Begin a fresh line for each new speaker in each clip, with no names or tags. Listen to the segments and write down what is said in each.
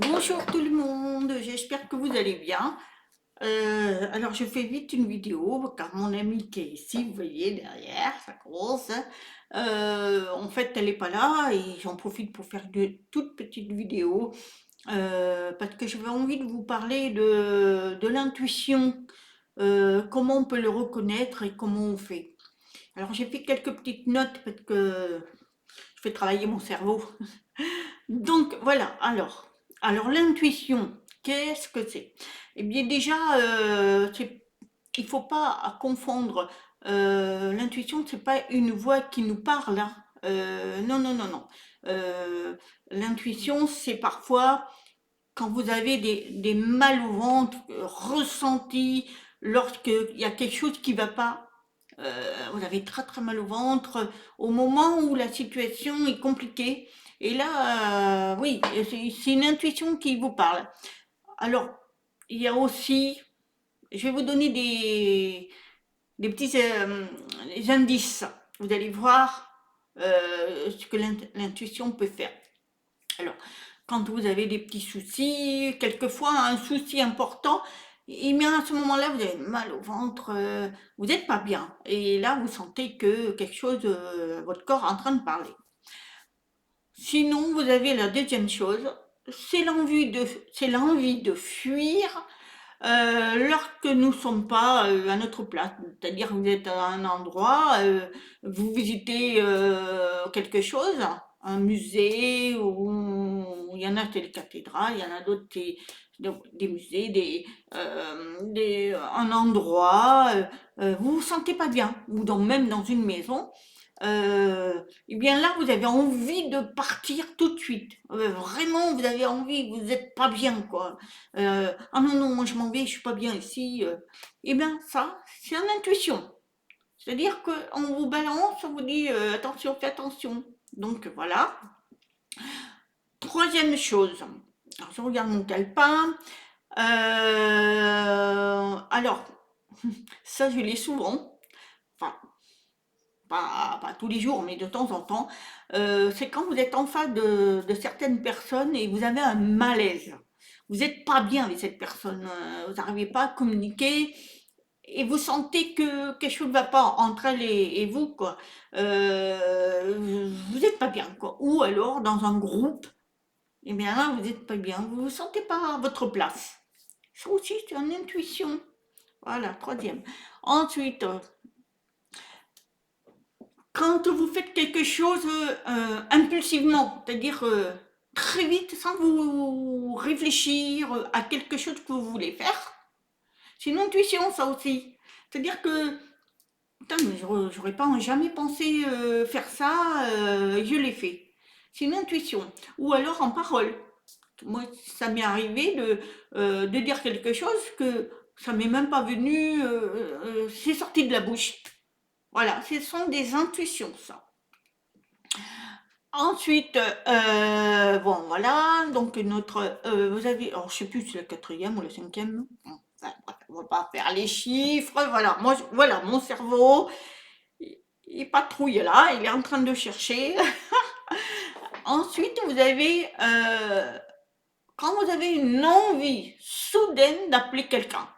Bonjour tout le monde, j'espère que vous allez bien. Alors je fais vite une vidéo car mon amie qui est ici, vous voyez derrière, ça grosse, en fait elle n'est pas là et j'en profite pour faire de toutes petites vidéos parce que j'avais envie de vous parler de l'intuition, comment on peut le reconnaître et comment on fait. Alors j'ai fait quelques petites notes parce que je fais travailler mon cerveau. Donc voilà, alors l'intuition, qu'est-ce que c'est? Eh bien déjà, il faut pas confondre. L'intuition, c'est pas une voix qui nous parle, hein. Non, non, non, non. L'intuition, c'est parfois quand vous avez des mal au ventre ressentis lorsqu'il y a quelque chose qui va pas. Vous avez très très mal au ventre au moment où la situation est compliquée. Et là, oui, c'est une intuition qui vous parle. Alors, il y a aussi, je vais vous donner des petits des indices. Vous allez voir ce que l'intuition peut faire. Alors, quand vous avez des petits soucis, quelquefois un souci important, et bien à ce moment-là, vous avez mal au ventre, vous n'êtes pas bien. Et là, vous sentez que quelque chose, votre corps est en train de parler. Sinon, vous avez la deuxième chose, c'est l'envie de fuir lorsque nous ne sommes pas à notre place. C'est-à-dire que vous êtes à un endroit, vous visitez quelque chose, un musée, ou il y en a c'est les cathédrales, il y en a d'autres c'est des musées, un endroit, vous vous sentez pas bien, ou même dans une maison, et bien là, vous avez envie de partir tout de suite. Vraiment, vous avez envie, vous n'êtes pas bien, quoi. Ah non, non, moi je m'en vais, je suis pas bien ici. Eh bien, ça, c'est une intuition. C'est-à-dire qu'on vous balance, on vous dit attention, fais attention. Donc voilà. Troisième chose. Alors, je regarde mon calepin. Alors, ça, je l'ai souvent. Enfin, pas tous les jours, mais de temps en temps, c'est quand vous êtes en face de certaines personnes et vous avez un malaise. Vous n'êtes pas bien avec cette personne, vous n'arrivez pas à communiquer et vous sentez que quelque chose ne va pas entre elle et vous, quoi. Vous n'êtes pas bien, quoi. Ou alors dans un groupe, et bien là, vous n'êtes pas bien, vous ne vous sentez pas à votre place. Ça aussi, c'est une intuition. Voilà, troisième. Ensuite, quand vous faites quelque chose impulsivement, c'est-à-dire très vite, sans vous réfléchir à quelque chose que vous voulez faire, c'est une intuition, ça aussi. C'est-à-dire que, putain, mais j'aurais pas jamais pensé faire ça, je l'ai fait. C'est une intuition. Ou alors en parole. Moi, ça m'est arrivé de dire quelque chose que ça m'est même pas venu, c'est sorti de la bouche. Voilà, ce sont des intuitions, ça. Ensuite, bon voilà, donc notre, vous avez, alors je sais plus si c'est la quatrième ou la cinquième. Bon, enfin, bref, on va pas faire les chiffres. Voilà, moi, voilà, mon cerveau, il patrouille là, il est en train de chercher. Ensuite, vous avez, quand vous avez une envie soudaine d'appeler quelqu'un,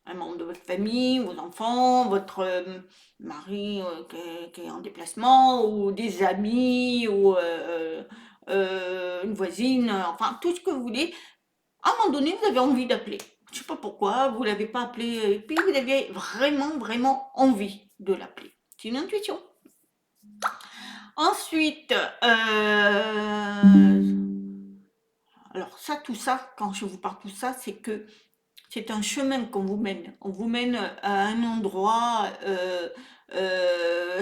un membre de votre famille, vos enfants, votre mari qui est en déplacement, ou des amis, ou une voisine, enfin tout ce que vous voulez. À un moment donné, vous avez envie d'appeler. Je ne sais pas pourquoi, vous ne l'avez pas appelé, et puis vous avez vraiment, vraiment envie de l'appeler. C'est une intuition. Ensuite, alors ça, tout ça, quand je vous parle de tout ça, c'est que c'est un chemin qu'on vous mène. On vous mène à un endroit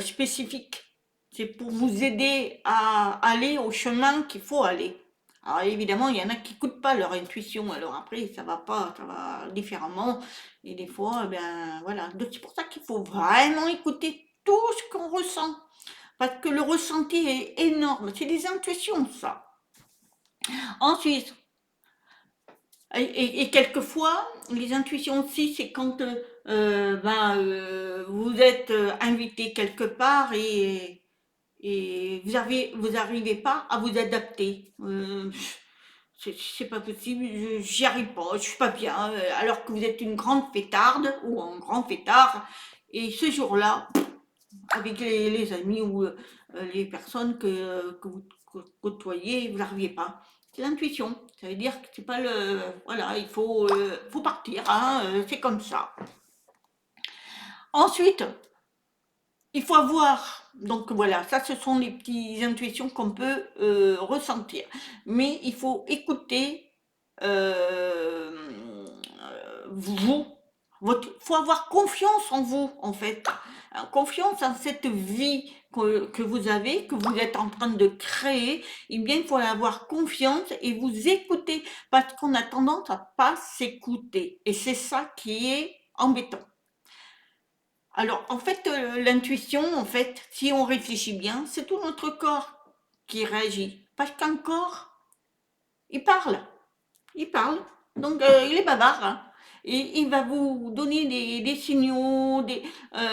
spécifique. C'est pour vous aider à aller au chemin qu'il faut aller. Alors évidemment, il y en a qui n'écoutent pas leur intuition. Alors après, ça va pas, ça va différemment. Et des fois, ben voilà. Donc c'est pour ça qu'il faut vraiment écouter tout ce qu'on ressent. Parce que le ressenti est énorme. C'est des intuitions, ça. Ensuite, et quelquefois, les intuitions aussi, c'est quand vous êtes invité quelque part et vous n'arrivez pas à vous adapter. c'est pas possible, j'y arrive pas, je suis pas bien, alors que vous êtes une grande fêtarde ou un grand fêtard. Et ce jour-là, avec les amis ou les personnes que vous côtoyez, vous n'arriviez pas. C'est l'intuition. Ça veut dire que c'est pas le. Voilà, faut partir, hein, c'est comme ça. Ensuite, il faut avoir. Donc voilà, ça, ce sont les petites intuitions qu'on peut ressentir. Mais il faut écouter vous. Faut avoir confiance en vous, en fait. Confiance en cette vie que vous avez, que vous êtes en train de créer. Eh bien, il faut avoir confiance et vous écouter. Parce qu'on a tendance à pas s'écouter. Et c'est ça qui est embêtant. Alors, en fait, l'intuition, en fait, si on réfléchit bien, c'est tout notre corps qui réagit. Parce qu'un corps, il parle. Il parle. Donc, il est bavard, hein. Et il va vous donner des signaux,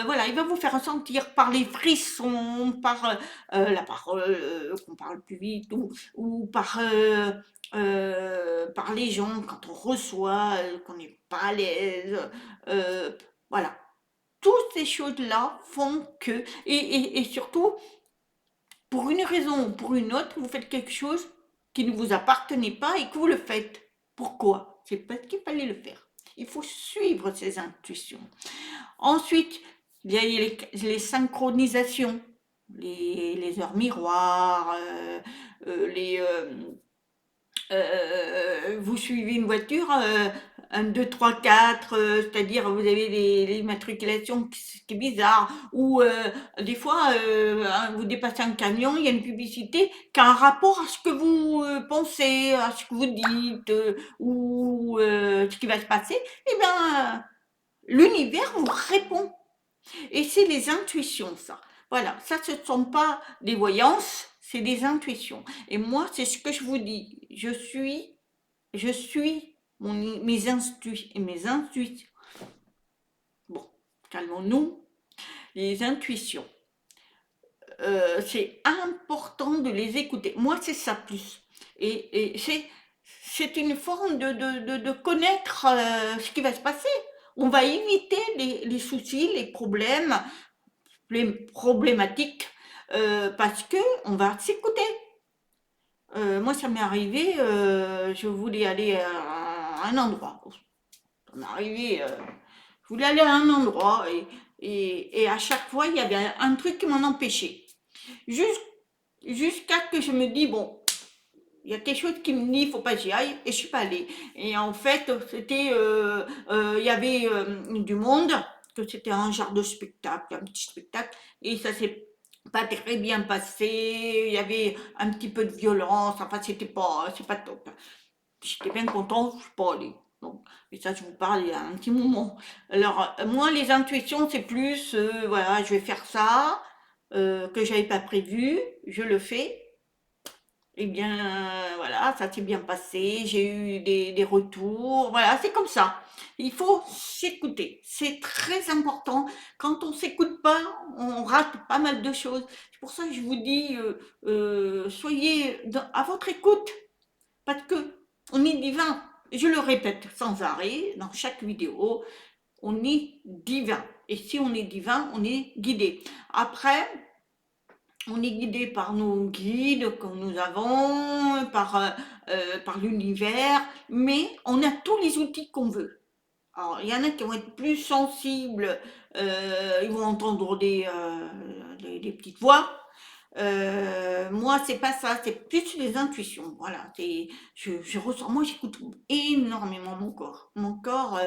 voilà, il va vous faire ressentir par les frissons, par la parole, qu'on parle plus vite, ou par les gens quand on reçoit, qu'on n'est pas à l'aise. euh, voilà, toutes ces choses-là font que, et surtout, pour une raison ou pour une autre, vous faites quelque chose qui ne vous appartenait pas et que vous le faites. Pourquoi? C'est parce qu'il fallait le faire. Il faut suivre ses intuitions. Ensuite, il y a les synchronisations, les heures miroirs, vous suivez une voiture, 1, 2, 3, 4, c'est-à-dire vous avez les immatriculations qui est bizarre, ou des fois vous dépassez un camion, il y a une publicité qui a un rapport à ce que vous pensez, à ce que vous dites, ou ce qui va se passer, et bien l'univers vous répond. Et c'est les intuitions, ça. Voilà, ça, ce ne sont pas des voyances, c'est des intuitions. Et moi, c'est ce que je vous dis. Je suis mes intuitions. Mes intuitions. Bon, calmons-nous. Les intuitions. C'est important de les écouter. Moi, c'est ça plus. Et c'est une forme de connaître ce qui va se passer. On va éviter les soucis, les problématiques, parce que on va s'écouter. Moi, ça m'est arrivé, je voulais aller à un endroit. Ça m'est arrivé, je voulais aller à un endroit et à chaque fois, il y avait un truc qui m'en empêchait. Jusqu'à que je me dis, bon, il y a quelque chose qui me dit, il faut pas que j'y aille, et je suis pas allée. Et en fait, il y avait du monde, que c'était un genre de spectacle, un petit spectacle, et ça s'est pas très bien passé. Il y avait un petit peu de violence, enfin, c'est pas top. J'étais bien contente, je suis pas allée. Donc, et ça, je vous parle il y a un petit moment. Alors, moi, les intuitions, c'est plus, voilà, je vais faire ça, que j'avais pas prévu, je le fais. Eh bien, voilà, ça s'est bien passé, j'ai eu des retours, voilà, c'est comme ça. Il faut s'écouter, c'est très important. Quand on s'écoute pas, on rate pas mal de choses. C'est pour ça que je vous dis, soyez à votre écoute, parce que on est divin. Je le répète sans arrêt dans chaque vidéo, on est divin. Et si on est divin, on est guidé. Après, on est guidé par nos guides que nous avons, par l'univers, mais on a tous les outils qu'on veut. Alors, il y en a qui vont être plus sensibles, ils vont entendre des petites voix. Moi, c'est pas ça, c'est plus les intuitions. Voilà, je ressens, moi, j'écoute énormément mon corps. Mon corps,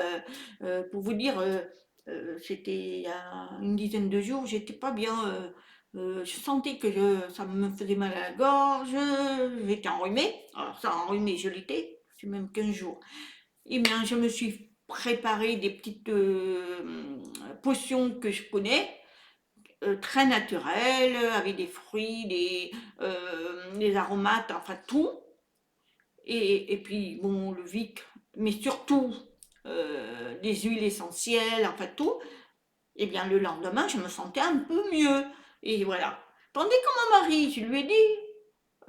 pour vous dire, c'était il y a une dizaine de jours, j'étais pas bien. Je sentais que ça me faisait mal à la gorge, j'étais enrhumée. Alors, ça, enrhumée, je l'étais, c'est même 15 jours. Eh bien, je me suis préparé des petites potions que je connais, très naturelles, avec des fruits, des aromates, enfin tout. Et puis, bon, le Vic, mais surtout des huiles essentielles, enfin tout. Eh bien, le lendemain, je me sentais un peu mieux. Et voilà. Tandis que mon mari, je lui ai dit,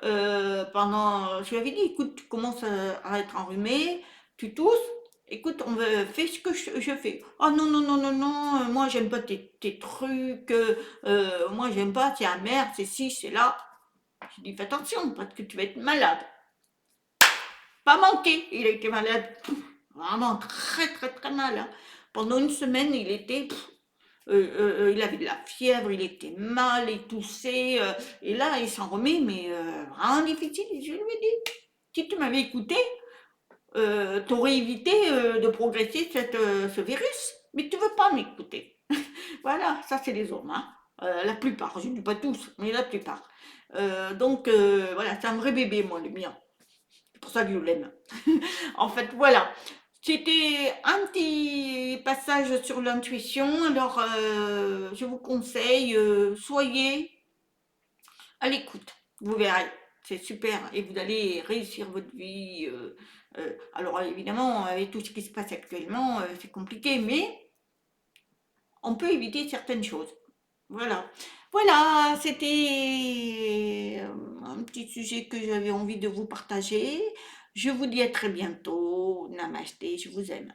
je lui avais dit, écoute, tu commences à être enrhumé, tu tousses, écoute, fais ce que je fais. Ah non, non, non, non, non, moi j'aime pas tes trucs, moi j'aime pas, c'est amer, c'est ci, c'est là. Je dis, fais attention, parce que tu vas être malade. Pas manqué, il a été malade, vraiment très, très, très mal, hein. Pendant une semaine, il avait de la fièvre, il était mal, il toussait, et là, il s'en remet, mais vraiment difficile. Et je lui ai dit, si tu m'avais écouté, t'aurais évité de progresser ce virus, mais tu veux pas m'écouter. Voilà, ça c'est les hommes, hein. La plupart, je ne dis pas tous, mais la plupart. Voilà, c'est un vrai bébé, moi, le mien. C'est pour ça que je l'aime. En fait, voilà. C'était un petit passage sur l'intuition. Alors, je vous conseille, soyez à l'écoute. Vous verrez, c'est super et vous allez réussir votre vie. Alors, évidemment, avec tout ce qui se passe actuellement, c'est compliqué, mais on peut éviter certaines choses. Voilà. Voilà, c'était un petit sujet que j'avais envie de vous partager. Je vous dis à très bientôt. Namasté, je vous aime.